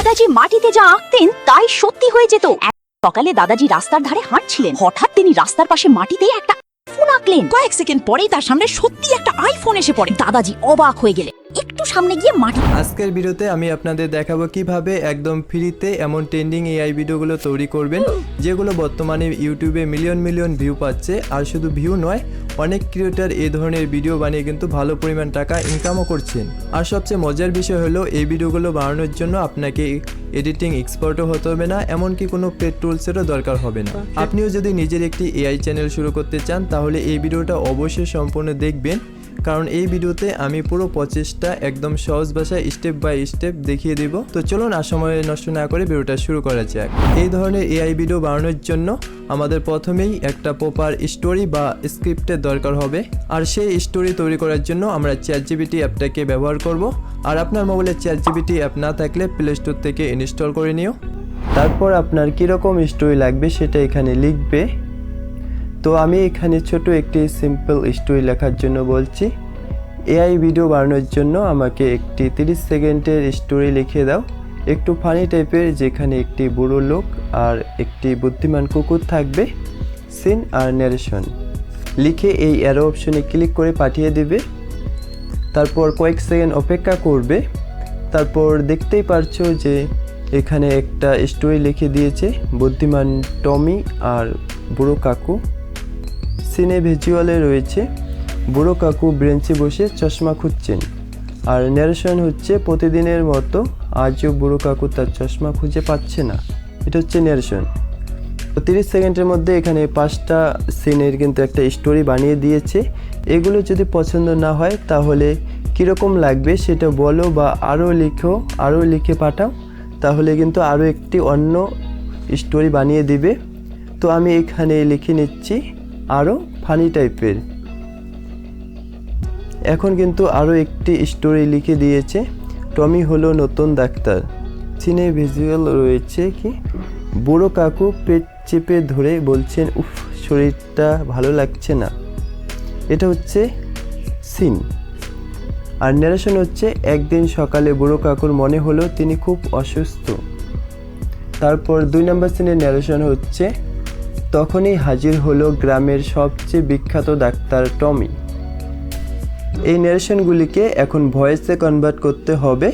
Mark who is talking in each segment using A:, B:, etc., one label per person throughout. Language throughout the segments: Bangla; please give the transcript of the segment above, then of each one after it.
A: দাদাজি মাটিতে যা আঁকতেন তাই সত্যি হয়ে যেত। সকালে দাদাজি রাস্তার ধারে হাঁটছিলেন, হঠাৎ তিনি রাস্তার পাশে মাটিতে একটা ফোন আঁকলেন। কয়েক সেকেন্ড পরেই তার সামনে সত্যি একটা আইফোন এসে পড়ে। দাদাজি অবাক হয়ে গেলেন, একটু সামনে গিয়ে মাটি।
B: আজকের ভিডিওতে আমি আপনাদের দেখাবো কিভাবে একদম ফ্রিতে এমন ট্রেন্ডিং এআই ভিডিওগুলো তৈরি করবেন যেগুলো বর্তমানে ইউটিউবে মিলিয়ন মিলিয়ন ভিউ পাচ্ছে। আর শুধু ভিউ নয়, অনেক ক্রিয়েটর এই ধরনের ভিডিও বানিয়ে কিন্তু ভালো পরিমাণ টাকা ইনকামও করছেন। আর সবচেয়ে মজার বিষয় হলো এই ভিডিওগুলো বানানোর জন্য আপনাকে এডিটিং এক্সপার্টও হতে হবে না, এমনকি কোনো পেড টুলসেরও দরকার হবে না। আপনিও যদি নিজের একটি এআই চ্যানেল শুরু করতে চান তাহলে এই ভিডিওটা অবশ্যই সম্পূর্ণ দেখবেন, কারণ এই ভিডিওতে আমি পুরো প্রচেষ্টা একদম সহজ ভাষায় স্টেপ বাই স্টেপ দেখিয়ে দেব। তো চলুন আর সময় নষ্ট না করে ভিডিওটা শুরু করা যাক। এই ধরনের এআই ভিডিও বানানোর জন্য আমাদের প্রথমেই একটা প্রপার স্টোরি বা স্ক্রিপ্টের দরকার হবে। আর সেই স্টোরি তৈরি করার জন্য আমরা চ্যাটজিপিটি অ্যাপটাকে ব্যবহার করব। আর আপনার মোবাইলে চ্যাটজিপিটি অ্যাপ না থাকলে প্লে স্টোর থেকে ইনস্টল করে নিও। তারপর আপনার কীরকম স্টোরি লাগবে সেটা এখানে লিখবে। তো আমি এখানে ছোট একটি সিম্পল স্টোরি লেখার জন্য বলছি। এআই ভিডিও বানানোর জন্য আমাকে একটি 30 সেকেন্ডের স্টোরি লিখে দাও, একটু ফানি টাইপের, যেখানে একটি বুড়ো লোক আর একটি বুদ্ধিমান কুকুর থাকবে, সিন আর ন্যারেশন। লিখে এই অ্যারো অপশনে ক্লিক করে পাঠিয়ে দিবে। তারপর কয়েক সেকেন্ড অপেক্ষা করবে। তারপর দেখতেই পারছো যে এখানে একটা স্টোরি লিখে দিয়েছে, বুদ্ধিমান টমি আর বুড়ো কাকু। সিনে ভিজুয়ালে রয়েছে বুড়ো কাকু ব্রেঞ্চে বসে চশমা খুঁজছেন, আর ন্যারেশন হচ্ছে প্রতিদিনের মতো আজও বুড়ো কাকু তার চশমা খুঁজে পাচ্ছে না। এটা হচ্ছে ন্যারেশন। তো 30 সেকেন্ডের মধ্যে এখানে 5টা সিনের কিন্তু একটা স্টোরি বানিয়ে দিয়েছে। এগুলো যদি পছন্দ না হয় তাহলে কীরকম লাগবে সেটা বলো, বা আরও লিখে পাঠাও, তাহলে কিন্তু আরও একটি অন্য স্টোরি বানিয়ে দিবে। তো আমি এখানে লিখে নিচ্ছি আরও ফানি টাইপের। এখন কিন্তু আরও একটি স্টোরি লিখে দিয়েছে, টমি হলো নতুন ডাক্তার। সিনে ভিজুয়াল রয়েছে কি বুড়ো কাকু পেট চেপে ধরে বলছেন, উফ শরীরটা ভালো লাগছে না। এটা হচ্ছে সিন। আর ন্যারেশন হচ্ছে একদিন সকালে বুড়ো কাকুর মনে হলো তিনি খুব অসুস্থ। তারপর 2 নম্বর সিনের ন্যারেশন হচ্ছে তখনই হাজির হলো গ্রামের সবচেয়ে বিখ্যাত ডাক্তার টমি। এই ন্যারেশনগুলিকে এখন ভয়েসে কনভার্ট করতে হবে।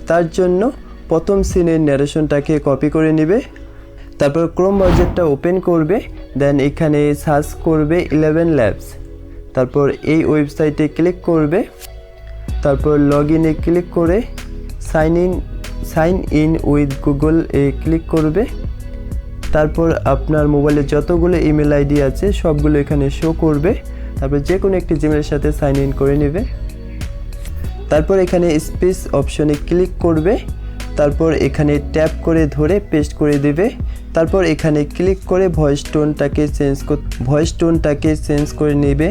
B: তার জন্য প্রথম সিনের ন্যারেশনটাকে কপি করে নেবে, তারপর ক্রোম ব্রাউজারটা ওপেন করবে, দেন এখানে সার্চ করবে 11 ল্যাবস। তারপর এই ওয়েবসাইটে ক্লিক করবে, তারপর লগ ইনে ক্লিক করে সাইন ইন উইথ গুগল এ ক্লিক করবে। তারপর আপনার মোবাইলে যতগুলো ইমেল আইডি আছে সবগুলো এখানে শো করবে। তারপর যে কোনো একটি জিমেলের সাথে সাইন ইন করে নেবে। তারপর এখানে স্পেস অপশনে ক্লিক করবে, তারপর এখানে ট্যাপ করে ধরে পেস্ট করে দেবে। তারপর এখানে ক্লিক করে ভয়েস টোনটাকে চেঞ্জ করে নেবে।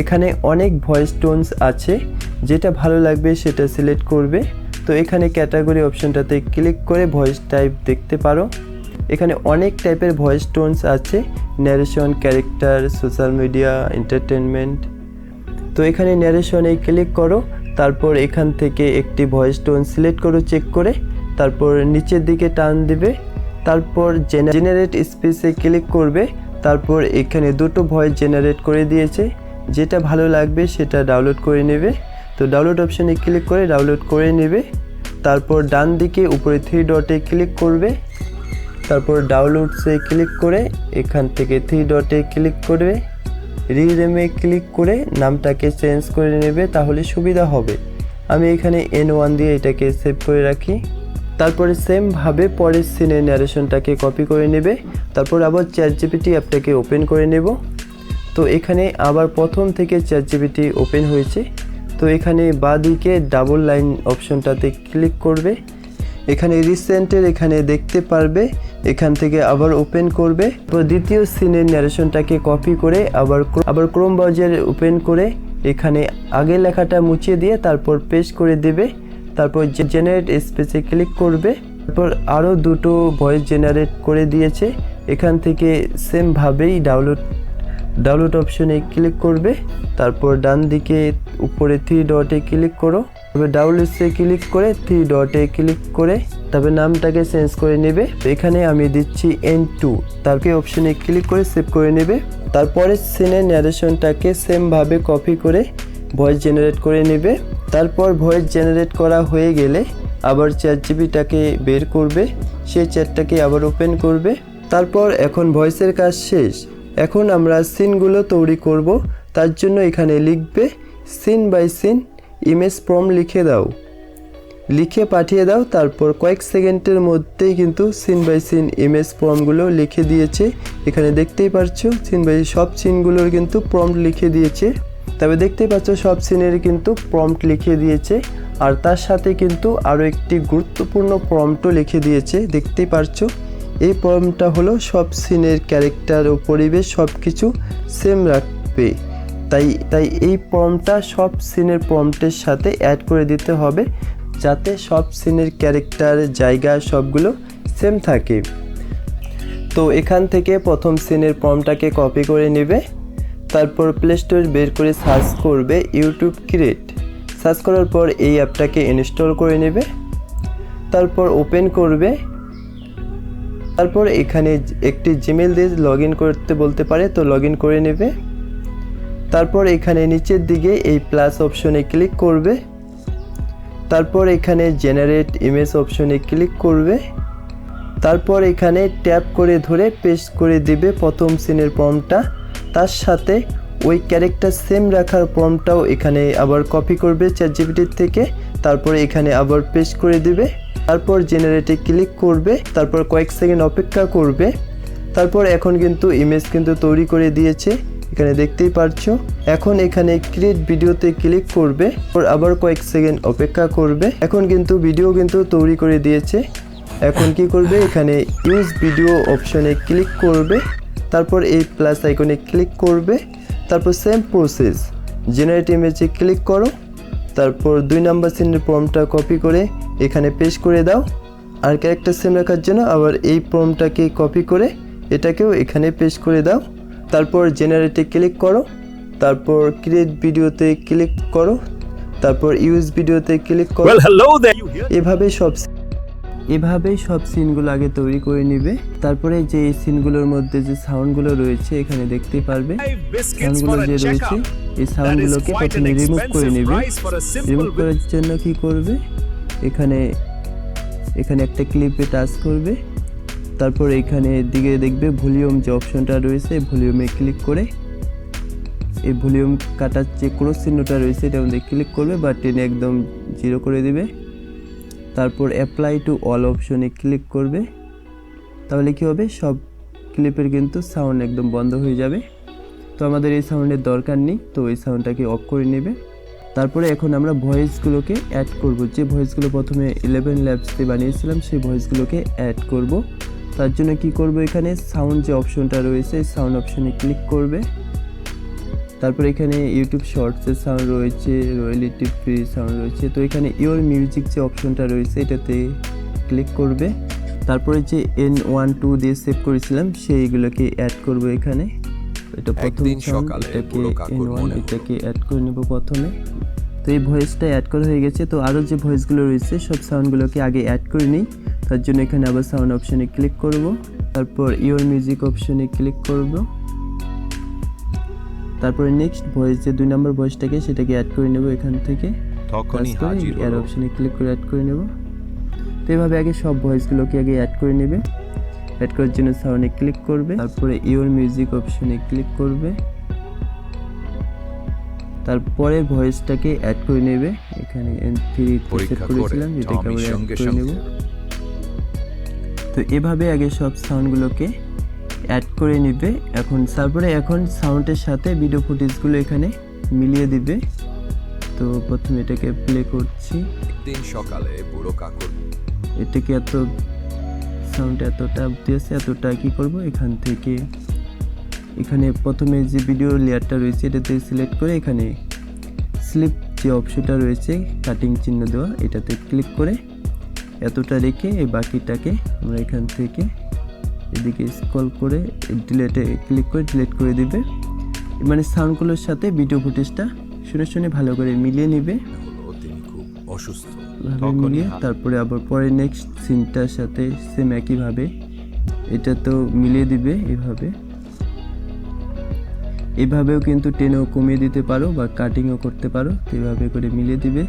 B: এখানে অনেক ভয়েস টোনস আছে, যেটা ভালো লাগবে সেটা সিলেক্ট করবে। তো এখানে ক্যাটাগরি অপশনটাতে ক্লিক করে ভয়েস টাইপ দেখতে পারো। এখানে অনেক টাইপের ভয়েস টোনস আছে, narration, character, social media, entertainment. তো এখানে ন্যারেশনে ক্লিক করো, তারপর এখান থেকে একটি ভয়েস টোন সিলেক্ট করো চেক করে, তারপর নিচের দিকে টান দিবে। তারপর জেনারেট স্পেসে ক্লিক করবে। তারপর এখানে 2টো ভয়েস জেনারেট করে দিয়েছে, যেটা ভালো লাগবে সেটা ডাউনলোড করে নেবে। তো ডাউনলোড অপশনে ক্লিক করে ডাউনলোড করে নেবে। তারপর ডান দিকে উপরে 3 ডটে ক্লিক করবে, তারপর ডাউনলোডসে ক্লিক করে এখান থেকে 3 ডটে ক্লিক করবে, রিনেমে ক্লিক করে নামটাকে চেঞ্জ করে নেবে, তাহলে সুবিধা হবে। আমি এখানে N1 দিয়ে এটাকে সেভ করে রাখি। তারপরে সেমভাবে পরের সিনের ন্যারেশনটাকে কপি করে নেবে। তারপর আবার চ্যাটজিপিটি অ্যাপটাকে ওপেন করে নেব। তো এখানে আবার প্রথম থেকে চ্যাটজিপিটি ওপেন হয়েছে। তো এখানে বাঁদিকে ডাবল লাইন অপশনটাতে ক্লিক করবে, এখানে রিসেন্টের এখানে দেখতে পারবে, এখান থেকে আবার ওপেন করবে। তো দ্বিতীয় সিনের ন্যারেশনটাকে কপি করে আবার ক্রোম ব্রাউজার ওপেন করে এখানে আগের লেখাটা মুছিয়ে দিয়ে তারপর পেস্ট করে দেবে। তারপর জেনারেট স্পেসে ক্লিক করবে। তারপর আরও 2টো ভয়েস জেনারেট করে দিয়েছে, এখান থেকে সেমভাবেই ডাউনলোড অপশনে ক্লিক করবে। তারপর ডান দিকে উপরে 3 ডটে ক্লিক করো, তবে ডাউনলোডসে ক্লিক করে 3 ডটে ক্লিক করে তবে নামটাকে চেঞ্জ করে নেবে। এখানে আমি দিচ্ছি N2, তারপরে অপশনে ক্লিক করে সেভ করে নেবে। তারপরে সিনের ন্যারেশনটাকে সেমভাবে কপি করে ভয়েস জেনারেট করে নেবে। তারপর ভয়েস জেনারেট করা হয়ে গেলে আবার চ্যাটজিপিটিটাকে বের করবে, সেই চ্যাটটাকে আবার ওপেন করবে। তারপর এখন ভয়েসের কাজ শেষ। এখন আমরা সিনগুলো তৈরি করব। তার জন্য এখানে লিখবে scene by scene image prompt লিখে দাও, লিখে পাঠিয়ে দাও। তারপর কয়েক সেকেন্ডের মধ্যেই কিন্তু সিন বাই সিন ইমেজ প্রম্পটগুলো লিখে দিয়েছে। এখানে দেখতেই পাচ্ছো সিন বাই সব সিনগুলোর কিন্তু প্রম্পট লিখে দিয়েছে। তবে দেখতেই পাচ্ছ সব সিনের কিন্তু প্রম্পট লিখে দিয়েছে, আর তার সাথে কিন্তু আরও একটি গুরুত্বপূর্ণ প্রম্পটও লিখে দিয়েছে। দেখতেই পাচ্ছো এই প্রম্পটটা হলো সব সিনের ক্যারেক্টার ও পরিবেশ সব কিছু সেম রাখবে। তাই এই প্রম্পটটা সব সিনের প্রম্পটের সাথে অ্যাড করে দিতে হবে, যাতে সব সিনের ক্যারেক্টার জায়গা সবগুলো সেম থাকে। তো এখান থেকে প্রথম সিনের প্রম্পটটাকে কপি করে নেবে। তারপর প্লে স্টোর বের করে সার্চ করবে ইউটিউব ক্রিয়েট। সার্চ করার পর এই অ্যাপটাকে ইনস্টল করে নেবে। তারপর ওপেন করবে। তারপর এখানে একটি জিমেল দিয়ে লগ ইন করতে বলতে পারে, তো লগ ইন করে নেবে। তারপর এখানে নিচের দিকে এই প্লাস অপশনে ক্লিক করবে। তারপর এখানে জেনারেট ইমেজ অপশনে ক্লিক করবে। তারপর এখানে ট্যাপ করে ধরে পেস্ট করে দিবে প্রথম সিনের প্রম্পটটা, তার সাথে ওই ক্যারেক্টার সেম রাখার প্রম্পটটাও এখানে আবার কপি করবে চ্যাটজিপিটি থেকে। তারপর এখানে আবার পেস্ট করে দিবে। তারপর জেনারেটে ক্লিক করবে। তারপর কয়েক সেকেন্ড অপেক্ষা করবে। তারপর এখন কিন্তু ইমেজ কিন্তু তৈরি করে দিয়েছে, এখানে দেখতেই পারছো। এখন এখানে ক্রিয়েট ভিডিওতে ক্লিক করবে, আবার কয়েক সেকেন্ড অপেক্ষা করবে। এখন কিন্তু ভিডিও কিন্তু তৈরি করে দিয়েছে। এখন কি করবে, এখানে ইউজ ভিডিও অপশনে ক্লিক করবে। তারপর এই প্লাস আইকনে ক্লিক করবে। তারপর সেম প্রসেস জেনারেট ইমেজে ক্লিক করো। তারপর 2 নাম্বার সিনের প্রম্পটটা কপি করে এখানে পেস্ট করে দাও। আর ক্যারেক্টার সেম রাখার জন্য আবার এই প্রম্পটটাকে কপি করে এটাকেও এখানে পেস্ট করে দাও। তারপর জেনারেটে ক্লিক করো। তারপর ক্রিয়েট ভিডিওতে ক্লিক করো। তারপর ইউজ ভিডিওতে ক্লিক করো। এভাবেই সব সিনগুলো আগে তৈরি করে নিবে। তারপরে যে এই সিনগুলোর মধ্যে যে সাউন্ডগুলো রয়েছে এখানে দেখতেই পারবে, সাউন্ডগুলো যে রয়েছে এই সাউন্ডগুলোকে প্রথমে রিমুভ করে নেবে। রিমুভ করার জন্য কি করবে, এখানে একটা ক্লিপে টাচ করবে। তারপর এখানে দিকে দেখবে ভলিউম যে অপশনটা রয়েছে, ভলিউমে ক্লিক করে এই ভলিউম কাটার যে ক্রস চিহ্নটা রয়েছে এটা মধ্যে ক্লিক করবে বা টেনে একদম 0 করে দিবে। তারপর অ্যাপ্লাই টু অল অপশনে ক্লিক করবে। তাহলে কি হবে, সব ক্লিপের কিন্তু সাউন্ড একদম বন্ধ হয়ে যাবে। তো আমাদের এই সাউন্ডের দরকার নেই, তো এই সাউন্ডটাকে অফ করে নেবে। তারপরে এখন আমরা ভয়েসগুলোকে অ্যাড করব। যে ভয়েসগুলো প্রথমে 11 ল্যাবসে বানিয়েছিলাম সেই ভয়েসগুলোকে অ্যাড করব। তার জন্য কি করব, এখানে সাউন্ড যে অপশনটা রয়েছে সাউন্ড অপশনে ক্লিক করবে। তারপর এখানে ইউটিউব শর্টসের সাউন্ড রয়েছে, রয়্যালিটি ফ্রি সাউন্ড রয়েছে। তো এখানে ইওর মিউজিক যে অপশনটা রয়েছে এটাতে ক্লিক করবে। তারপরে যে N12 দিয়ে সেভ করেছিলাম সেইগুলোকে অ্যাড করব এখানে। এটা প্রথম সাউন্ড, এটাকে N1 এটাকে অ্যাড করে নেব প্রথমে। তো এই ভয়েসটা অ্যাড করা হয়ে গেছে। তো আরও যে ভয়েসগুলো রয়েছে সব সাউন্ডগুলোকে আগে অ্যাড করে নিই। তার জন্য এখানে আবার সাউন্ড অপশনে ক্লিক করব। তারপর ইওর মিউজিক অপশনে ক্লিক করব। তারপরে নেক্সট ভয়েস যে 2 নম্বর ভয়েসটাকে সেটাকে অ্যাড করে নেব এখান থেকে। এর অপশনে ক্লিক করে অ্যাড করে নেব। তো এইভাবে আগে সব ভয়েসগুলোকে আগে অ্যাড করে নেবে। অ্যাড করার জন্য সাউন্ডে ক্লিক করবে। তারপরে ইওর মিউজিক অপশনে ক্লিক করবে। তারপরে ভয়েসটাকে অ্যাড করে নেবে। এখানে N3 সেট করেছিলাম, এটাকে আবার অ্যাড করে নেব। তো এভাবে আগে সব সাউন্ডগুলোকে অ্যাড করে নেবে। তারপরে এখন সাউন্ডের সাথে ভিডিও ফুটেজগুলো এখানে মিলিয়ে দিবে। তো প্রথমে এটাকে প্লে করছি।
C: একদিন সকালে বুড়ো কাকুর
B: এটাকে এত সাউন্ড এতটা দিয়েছে, এতটা কি করব, এখান থেকে এখানে প্রথমে যে ভিডিও লেয়ারটা রয়েছে এটাতে সিলেক্ট করে এখানে স্লিপ যে অপশনটা রয়েছে কাটিং চিহ্ন দেওয়া এটাতে ক্লিক করে এতটা রেখে এই বাকিটাকে আমরা এখান থেকে এদিকে স্ক্রল করে ডিলেটে ক্লিক করে ডিলিট করে দিবে। মানে সাউন্ডগুলোর সাথে ভিডিও ফুটেজটা শুনে ভালো করে মিলিয়ে নেবে।
C: তিনি খুব অসুস্থ।
B: ভাবে মিলিয়ে তারপরে আবার পরে নেক্সট সিনটার সাথে সেম একইভাবে এটা তো মিলিয়ে দিবে এভাবেও কিন্তু টেনেও কমিয়ে দিতে পারো বা কাটিংও করতে পারো, তো এভাবে করে মিলিয়ে দিবে।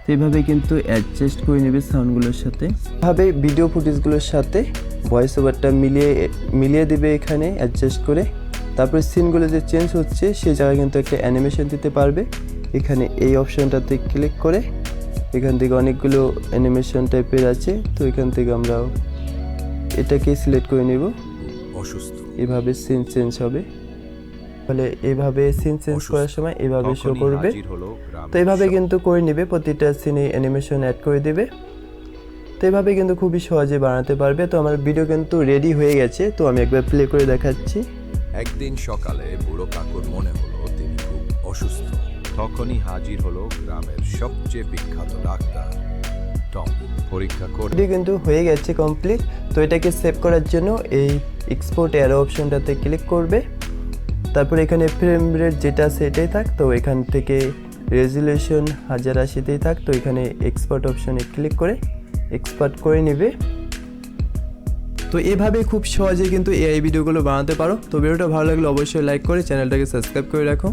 B: তো এভাবে কিন্তু অ্যাডজাস্ট করে নেবে সাউন্ডগুলোর সাথে, এভাবে ভিডিও ফুটেজগুলোর সাথে ভয়েস ওভারটা মিলিয়ে দিবে এখানে অ্যাডজাস্ট করে। তারপরে সিনগুলো যে চেঞ্জ হচ্ছে সেই জায়গায় কিন্তু একটা অ্যানিমেশন দিতে পারবে। এখানে এই অপশনটাতে ক্লিক করে এখান থেকে অনেকগুলো অ্যানিমেশন টাইপের আছে, তো এখান থেকে আমরা এটাকে সিলেক্ট করে নেব।
C: অসুস্থ
B: এভাবে সিন চেঞ্জ হবে, ফলে এইভাবে সিন চেঞ্জ করার সময় এভাবে শো করবে। তো এইভাবে কিন্তু করে নেবে, প্রতিটা সিনে অ্যানিমেশন অ্যাড করে দেবে। তো এইভাবে কিন্তু খুবই সহজে বানাতে পারবে। তো আমার ভিডিও কিন্তু রেডি হয়ে গেছে, তো আমি একবার প্লে করে দেখাচ্ছি।
C: একদিন সকালে বুড়ো কাকুর মনে হলো তিনি খুব অসুস্থ। তখনই হাজির হলো গ্রামের সবচেয়ে বিখ্যাত ডাক্তার টম। পরীক্ষা করে
B: ভিডিও কিন্তু হয়ে গেছে কমপ্লিট। তো এটাকে সেভ করার জন্য এই এক্সপোর্ট অ্যারো অপশনটাতে ক্লিক করবে। তারপর এখানে ফ্রেম রেট যেটা আছে এটাই থাক, তো এখান থেকে রেজুলেশন 1080তেই থাক, তো এখানে এক্সপোর্ট অপশনে ক্লিক করে এক্সপোর্ট করে নেবে। তো এভাবে খুব সহজে কিন্তু এআই ভিডিওগুলো বানাতে পারো। তো ভিডিওটা ভালো লাগলে অবশ্যই লাইক করে চ্যানেলটাকে সাবস্ক্রাইব করে রাখো।